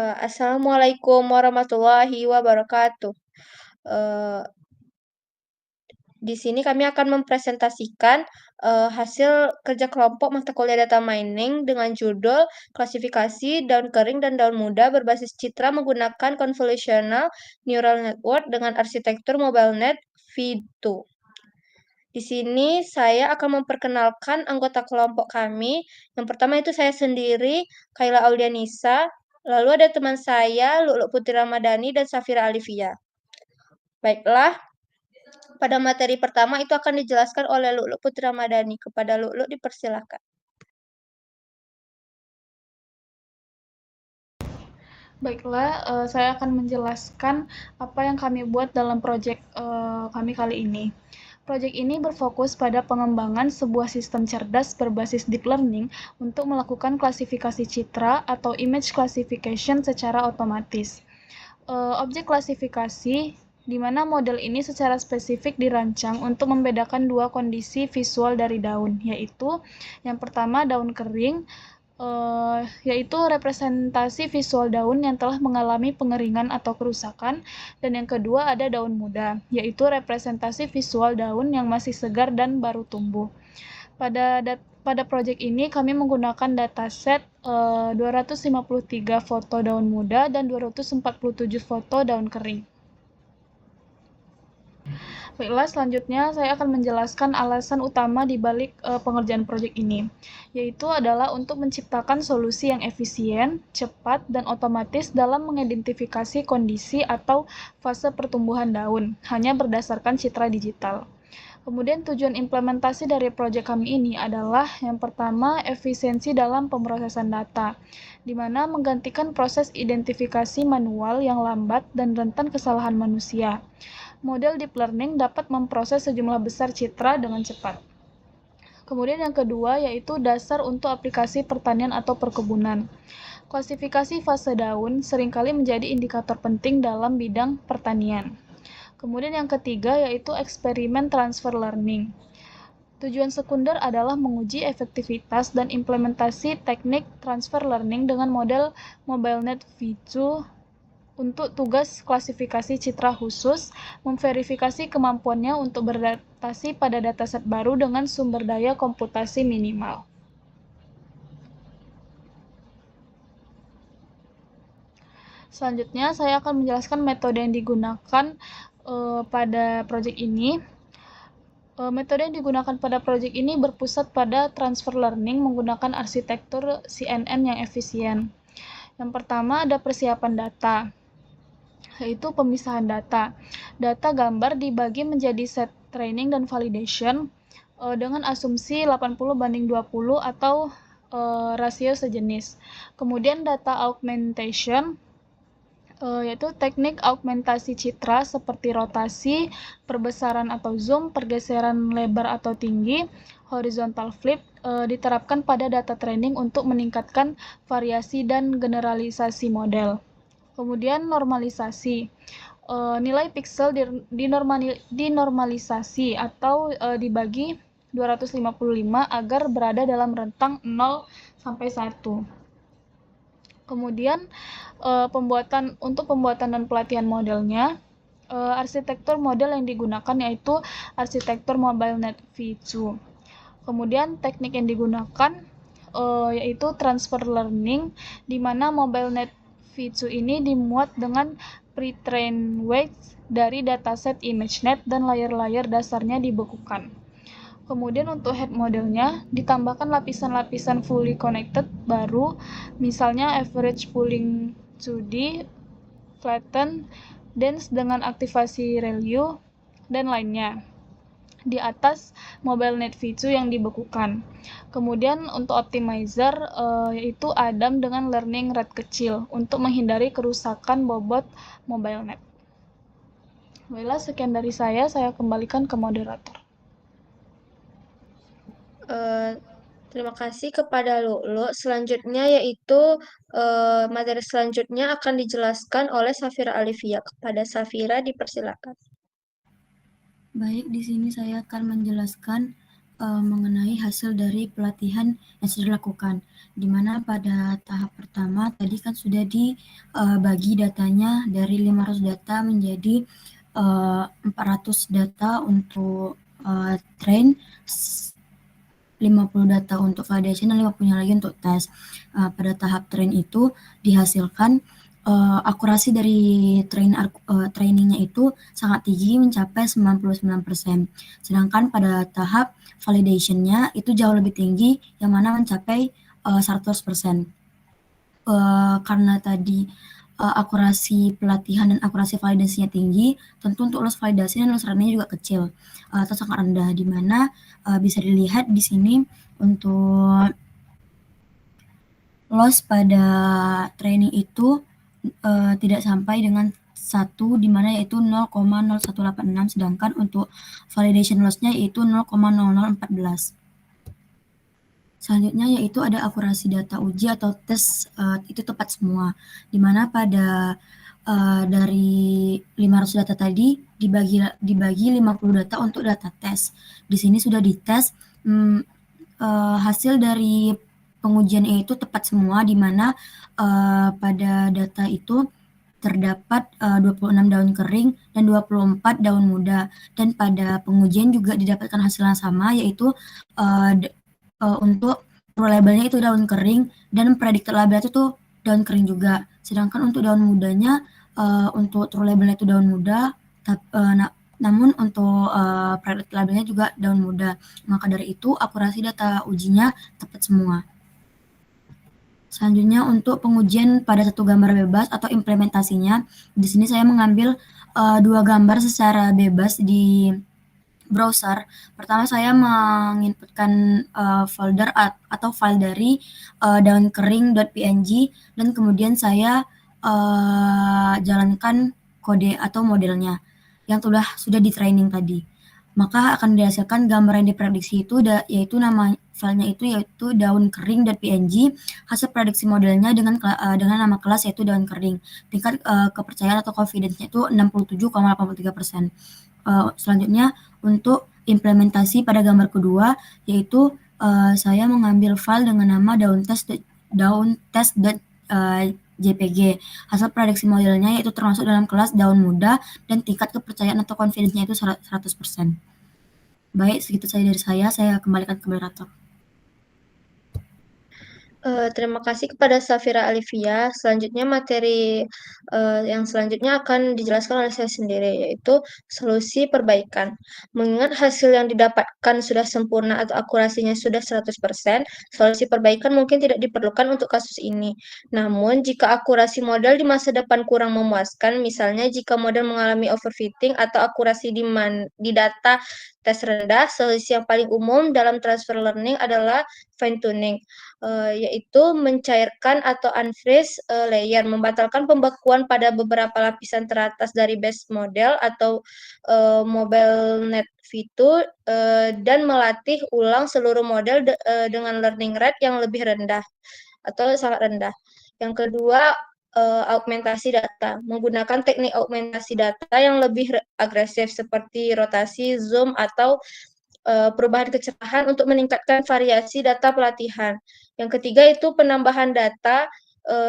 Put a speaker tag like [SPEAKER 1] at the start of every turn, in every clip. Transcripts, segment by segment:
[SPEAKER 1] Assalamualaikum warahmatullahi wabarakatuh. Eee, di sini kami akan mempresentasikan, hasil kerja kelompok mata kuliah data mining dengan judul "Klasifikasi Daun Kering dan Daun Muda Berbasis Citra Menggunakan Convolutional Neural Network dengan Arsitektur MobileNet V2". Di sini saya akan memperkenalkan anggota kelompok kami. Yang pertama itu saya sendiri, Kaila Aulianisa, lalu ada teman saya, Lu'lu Putri Ramadhani dan Safira Alivia. Baiklah, pada materi pertama itu akan dijelaskan oleh Lu'lu Putri Ramadhani. Kepada Lu'lu dipersilakan.
[SPEAKER 2] Baiklah, saya akan menjelaskan apa yang kami buat dalam proyek kami kali ini. Proyek ini berfokus pada pengembangan sebuah sistem cerdas berbasis deep learning untuk melakukan klasifikasi citra atau image classification secara otomatis. Objek klasifikasi di mana model ini secara spesifik dirancang untuk membedakan dua kondisi visual dari daun, yaitu yang pertama daun kering, yaitu representasi visual daun yang telah mengalami pengeringan atau kerusakan, dan yang kedua ada daun muda, yaitu representasi visual daun yang masih segar dan baru tumbuh. Pada proyek ini kami menggunakan dataset 253 foto daun muda dan 247 foto daun kering. Baiklah, selanjutnya saya akan menjelaskan alasan utama di balik pengerjaan proyek ini, yaitu adalah untuk menciptakan solusi yang efisien, cepat, dan otomatis dalam mengidentifikasi kondisi atau fase pertumbuhan daun, hanya berdasarkan citra digital. Kemudian tujuan implementasi dari proyek kami ini adalah yang pertama, efisiensi dalam pemrosesan data, di mana menggantikan proses identifikasi manual yang lambat dan rentan kesalahan manusia. Model deep learning dapat memproses sejumlah besar citra dengan cepat. Kemudian yang kedua yaitu dasar untuk aplikasi pertanian atau perkebunan. Klasifikasi fase daun seringkali menjadi indikator penting dalam bidang pertanian. Kemudian yang ketiga yaitu eksperimen transfer learning. Tujuan sekunder adalah menguji efektivitas dan implementasi teknik transfer learning dengan model MobileNet V2 untuk tugas klasifikasi citra khusus, memverifikasi kemampuannya untuk beradaptasi pada dataset baru dengan sumber daya komputasi minimal. Selanjutnya, saya akan menjelaskan metode yang digunakan pada proyek ini. Metode yang digunakan pada proyek ini berpusat pada transfer learning menggunakan arsitektur CNN yang efisien. Yang pertama ada persiapan data, yaitu pemisahan data. Data gambar dibagi menjadi set training dan validation dengan asumsi 80:20 atau rasio sejenis. Kemudian data augmentation, yaitu teknik augmentasi citra seperti rotasi, perbesaran atau zoom, pergeseran lebar atau tinggi, horizontal flip, diterapkan pada data training untuk meningkatkan variasi dan generalisasi model. Kemudian normalisasi, nilai piksel dinormalisasi atau dibagi 255 agar berada dalam rentang 0 sampai 1. Kemudian untuk pembuatan dan pelatihan modelnya, arsitektur model yang digunakan yaitu arsitektur MobileNet V2. Kemudian teknik yang digunakan yaitu transfer learning, di mana MobileNet V2 ini dimuat dengan pre-trained weights dari dataset ImageNet dan layer-layer dasarnya dibekukan. Kemudian untuk head modelnya ditambahkan lapisan-lapisan fully connected baru, misalnya average pooling 2D, flatten, dense dengan aktivasi ReLU, dan lainnya di atas MobileNet V2 yang dibekukan. Kemudian untuk optimizer yaitu Adam dengan learning rate kecil untuk menghindari kerusakan bobot MobileNet. Baiklah, sekian dari saya kembalikan ke moderator.
[SPEAKER 1] Terima kasih kepada Lu'lu. Selanjutnya yaitu materi selanjutnya akan dijelaskan oleh Safira Alivia. Kepada Safira dipersilakan.
[SPEAKER 3] Baik, di sini saya akan menjelaskan mengenai hasil dari pelatihan yang sudah dilakukan, di mana pada tahap pertama tadi kan sudah dibagi datanya dari 500 data menjadi 400 data untuk train, 50 data untuk validation dan 50-nya lagi untuk tes. Pada tahap train itu dihasilkan akurasi dari trainingnya itu sangat tinggi mencapai 99%. Sedangkan pada tahap validationnya itu jauh lebih tinggi yang mana mencapai 100%. Karena tadi akurasi pelatihan dan akurasi validasinya tinggi, tentu untuk loss validasi dan loss running juga kecil atau sangat rendah, di mana bisa dilihat di sini untuk loss pada training itu tidak sampai dengan 1, di mana yaitu 0,0186, sedangkan untuk validation loss-nya yaitu 0,0014. Selanjutnya yaitu ada akurasi data uji atau tes, itu tepat semua, di mana pada dari 500 data tadi dibagi 50 data untuk data tes. Di sini sudah dites hasil dari pengujiannya itu tepat semua, di mana pada data itu terdapat 26 daun kering dan 24 daun muda, dan pada pengujian juga didapatkan hasil yang sama, yaitu untuk true labelnya itu daun kering dan predicted labelnya itu tuh daun kering juga. Sedangkan untuk daun mudanya untuk true labelnya itu daun muda, namun untuk predicted labelnya juga daun muda. Maka dari itu akurasi data ujinya tepat semua. Selanjutnya untuk pengujian pada satu gambar bebas atau implementasinya, di sini saya mengambil 2 gambar secara bebas di browser. Pertama saya menginputkan folder atau file dari daun kering.png, dan kemudian saya jalankan kode atau modelnya yang sudah di training tadi. Maka akan dihasilkan gambar yang diprediksi itu yaitu nama filenya itu yaitu daun kering.png. Hasil prediksi modelnya dengan nama kelas yaitu daun kering. Tingkat kepercayaan atau confidence-nya itu 67,83%. Selanjutnya untuk implementasi pada gambar kedua, yaitu saya mengambil file dengan nama daun test.jpg. Hasil prediksi modelnya yaitu termasuk dalam kelas daun muda dan tingkat kepercayaan atau confidence-nya itu 100%. Baik, segitu saja dari saya kembalikan ke moderator.
[SPEAKER 1] Terima kasih kepada Safira Alivia. Selanjutnya materi yang selanjutnya akan dijelaskan oleh saya sendiri, yaitu solusi perbaikan. Mengingat hasil yang didapatkan sudah sempurna atau akurasinya sudah 100%, solusi perbaikan mungkin tidak diperlukan untuk kasus ini. Namun, jika akurasi model di masa depan kurang memuaskan, misalnya jika model mengalami overfitting atau akurasi di data tes rendah, solusi yang paling umum dalam transfer learning adalah fine tuning, yaitu mencairkan atau unfreeze layer, membatalkan pembekuan pada beberapa lapisan teratas dari base model atau MobileNet V2, dan melatih ulang seluruh model dengan learning rate yang lebih rendah atau sangat rendah. Yang kedua, augmentasi data, menggunakan teknik augmentasi data yang lebih agresif seperti rotasi, zoom, atau perubahan kecerahan untuk meningkatkan variasi data pelatihan. Yang ketiga itu penambahan data,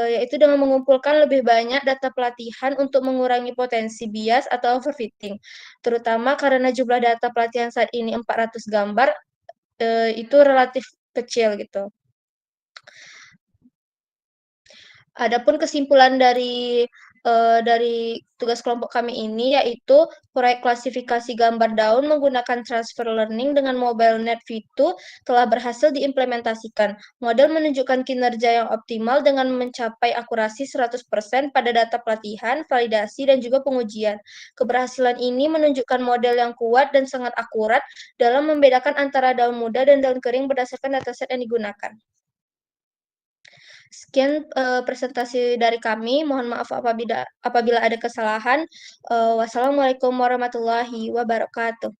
[SPEAKER 1] yaitu dengan mengumpulkan lebih banyak data pelatihan untuk mengurangi potensi bias atau overfitting, terutama karena jumlah data pelatihan saat ini 400 gambar, itu relatif kecil gitu. Adapun kesimpulan dari tugas kelompok kami ini yaitu proyek klasifikasi gambar daun menggunakan transfer learning dengan MobileNet V2 telah berhasil diimplementasikan. Model menunjukkan kinerja yang optimal dengan mencapai akurasi 100% pada data pelatihan, validasi, dan juga pengujian. Keberhasilan ini menunjukkan model yang kuat dan sangat akurat dalam membedakan antara daun muda dan daun kering berdasarkan dataset yang digunakan. Sekian presentasi dari kami. Mohon maaf apabila ada kesalahan. Wassalamualaikum warahmatullahi wabarakatuh.